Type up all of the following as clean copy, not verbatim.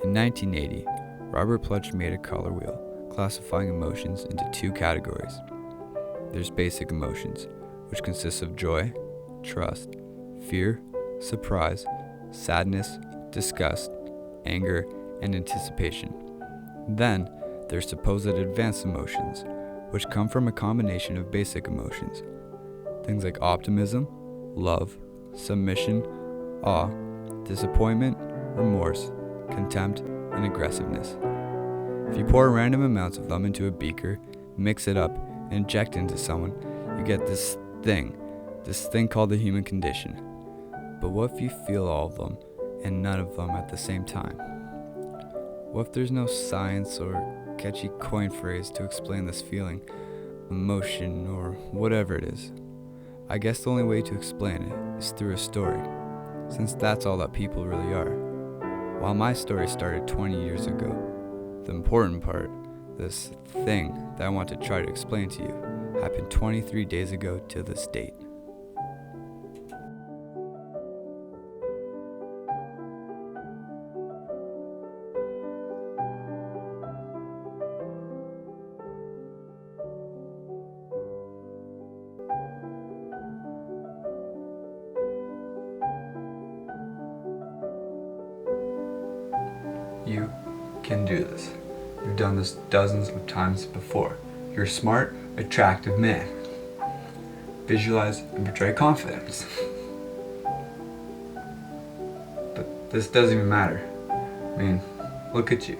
In 1980, Robert Plutch made a color wheel, classifying emotions into two categories. There's basic emotions, which consists of joy, trust, fear, surprise, sadness, disgust, anger, and anticipation. Then, there's supposed advanced emotions, which come from a combination of basic emotions. Things like optimism, love, submission, awe, disappointment, remorse, contempt, and aggressiveness. If you pour random amounts of them into a beaker, mix it up, and inject it into someone, you get this thing called the human condition. But what if you feel all of them and none of them at the same time? What if there's no science or catchy coin phrase to explain this feeling, emotion, or whatever it is? I guess the only way to explain it is through a story, since that's all that people really are. While my story started 20 years ago, the important part, this thing that I want to try to explain to you, happened 23 days ago to this date. You can do this. You've done this dozens of times before. You're a smart, attractive man. Visualize and portray confidence. But this doesn't even matter. I mean, look at you.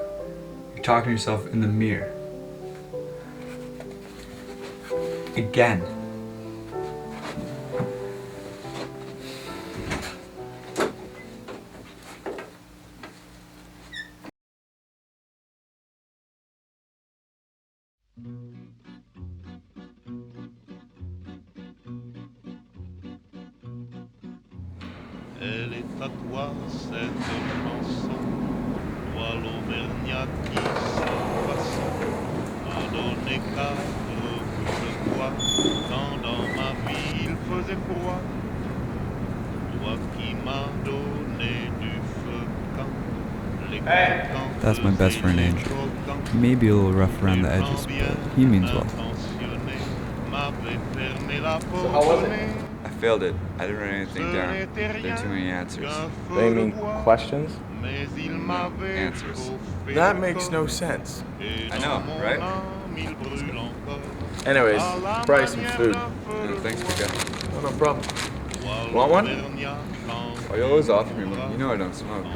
You're talking to yourself in the mirror. Again. Elle est à toi cette chanson, toi l'Auvergnat qui sans façon m'a donné cadre que je vois quand dans ma vie il faisait froid. Toi qui m'as donné du feu quand les contents That's my best friend Angel. He may be a little rough around the edges, but he means well. So how was it? I failed it. I didn't write anything down. There are too many answers. They mean questions? No, answers. That makes no sense. I know, right? Anyways, probably some food. No, thanks for coming. Oh, no problem. Want one? Oh, you always offer me one. You know I don't smoke.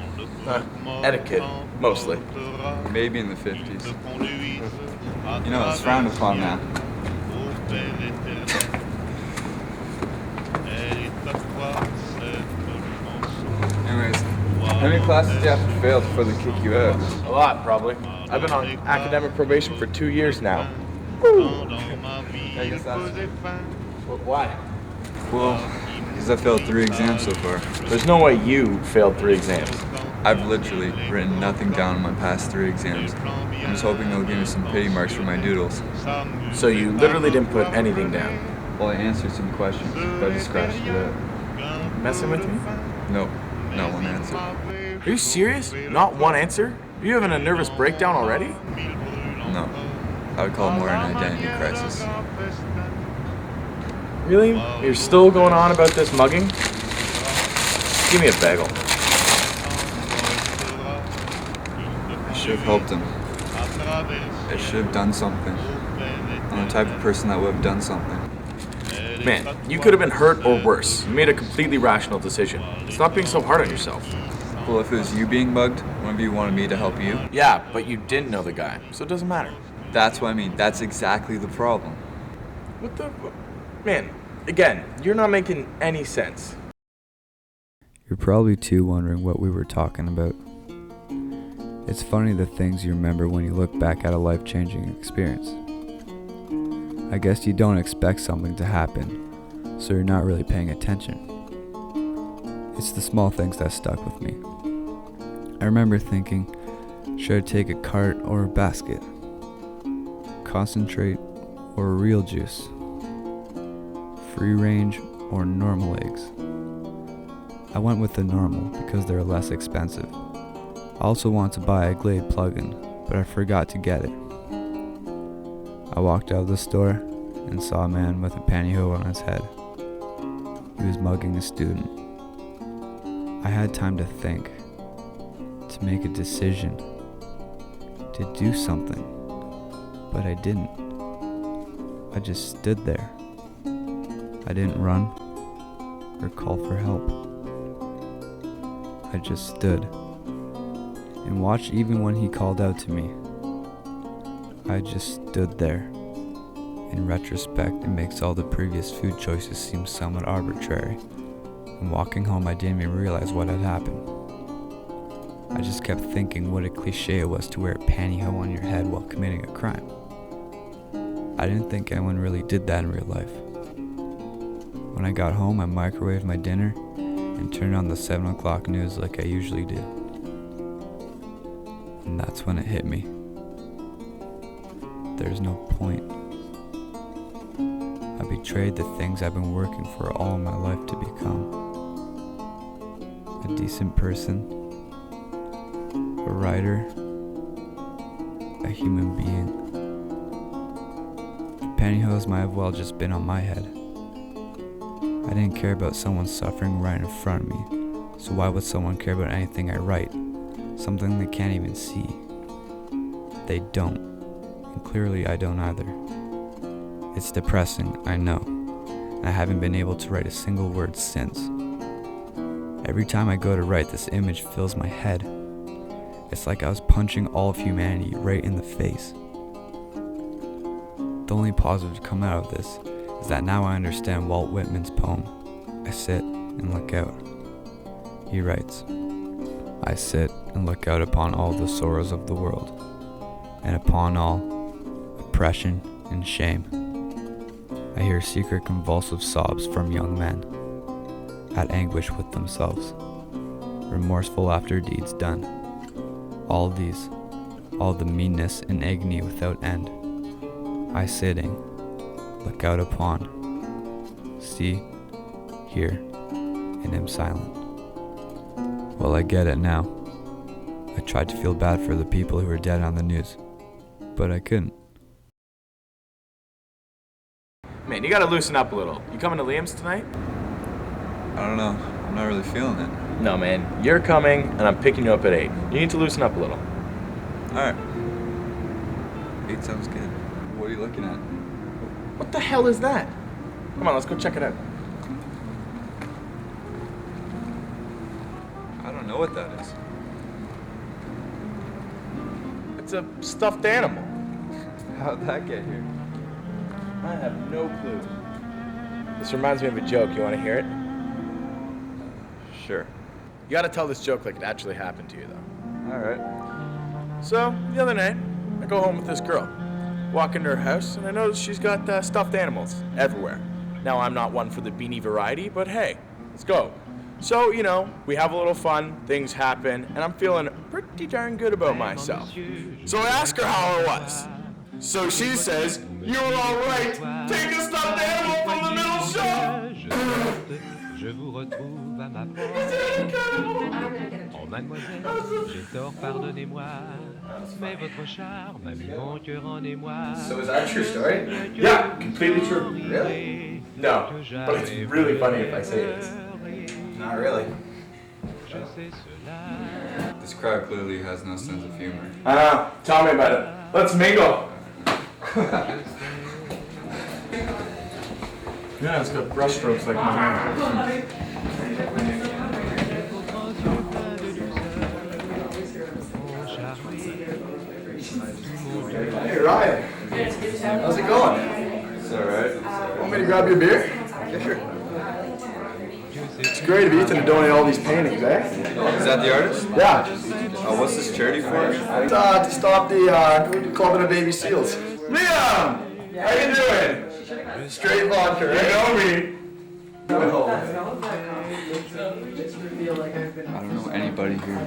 Etiquette, mostly. Maybe in the 50s. You know, it's frowned upon now. Anyways, how many classes do you have to fail before they kick you out? A lot, probably. I've been on academic probation for 2 years now. I guess that's... Why? Well, because I failed 3 exams so far. There's no way you failed 3 exams. I've literally written nothing down in my past 3 exams. I'm just hoping they'll give me some pity marks for my doodles. So you literally didn't put anything down? Well, I answered some questions, but I just scratched it out. Messing with me? Nope, not one answer. Are you serious? Not one answer? Are you having a nervous breakdown already? No, I would call it more an identity crisis. Really? You're still going on about this mugging? Give me a bagel. I should have helped him. I should have done something. I'm the type of person that would have done something. Man, you could have been hurt or worse. You made a completely rational decision. Stop being so hard on yourself. Well, if it was you being bugged, one of you wanted me to help you. Yeah, but you didn't know the guy, so it doesn't matter. That's what I mean. That's exactly the problem. What the... Man, again, you're not making any sense. You're probably too wondering what we were talking about. It's funny the things you remember when you look back at a life-changing experience. I guess you don't expect something to happen, so you're not really paying attention. It's the small things that stuck with me. I remember thinking, should I take a cart or a basket? Concentrate or real juice? Free range or normal eggs? I went with the normal because they're less expensive. I also wanted to buy a Glade plug-in, but I forgot to get it. I walked out of the store and saw a man with a pantyhose on his head. He was mugging a student. I had time to think, to make a decision, to do something, but I didn't. I just stood there. I didn't run or call for help. I just stood and watched even when he called out to me. I just stood there. In retrospect, it makes all the previous food choices seem somewhat arbitrary. And walking home, I didn't even realize what had happened. I just kept thinking what a cliche it was to wear a pantyhose on your head while committing a crime. I didn't think anyone really did that in real life. When I got home, I microwaved my dinner and turned on the 7 o'clock news like I usually do. And that's when it hit me. There's no point. I betrayed the things I've been working for all my life to become. A decent person, a writer, a human being. The pantyhose might have well just been on my head. I didn't care about someone suffering right in front of me, so why would someone care about anything I write? Something they can't even see. They don't, and clearly I don't either. It's depressing, I know, and I haven't been able to write a single word since. Every time I go to write, this image fills my head. It's like I was punching all of humanity right in the face. The only positive to come out of this is that now I understand Walt Whitman's poem, I Sit and Look Out. He writes, I sit and look out upon all the sorrows of the world, and upon all oppression and shame. I hear secret convulsive sobs from young men, at anguish with themselves, remorseful after deeds done. All these, all the meanness and agony without end, I sitting, look out upon, see, hear, and am silent. Well, I get it now. I tried to feel bad for the people who were dead on the news, but I couldn't. Man, you gotta loosen up a little. You coming to Liam's tonight? I don't know. I'm not really feeling it. No, man. You're coming, and I'm picking you up at 8. You need to loosen up a little. Alright. 8 sounds good. What are you looking at? What the hell is that? Come on, let's go check it out. I don't know what that is. It's a stuffed animal. How'd that get here? I have no clue. This reminds me of a joke. You want to hear it? Sure. You gotta tell this joke like it actually happened to you, though. Alright. So, the other night, I go home with this girl. Walk into her house, and I notice she's got stuffed animals everywhere. Now, I'm not one for the beanie variety, but hey, let's go. So, you know, we have a little fun, things happen, and I'm feeling pretty darn good about myself. So I ask her how it was. So she says, "You were all right. Take the stuffed animal from the middle shelf." Je vous retrouve à ma porte. Oh mademoiselle, j'ai tort, pardonnez-moi. Mais votre charme a mis mon cœur en émoi. So is that a true story? Yeah, completely true. Really? No, but it's really funny if I say it is. Not really. This crowd clearly has no sense of humor. Tell me about it. Let's mingle. Yeah, it's got brush strokes like my hand. Hey Ryan, how's it going? It's alright. Want me to grab you a beer? Yeah, sure. It's great of Ethan to donate all these paintings, eh? Is that the artist? Yeah. What's this charity for? To stop the clubbing of baby seals. Liam! How you doing? Straight vodka, right? You know me. I don't know anybody here.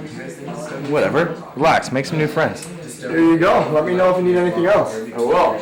Whatever. Relax, make some new friends. Here you go. Let me know if you need anything else. I will.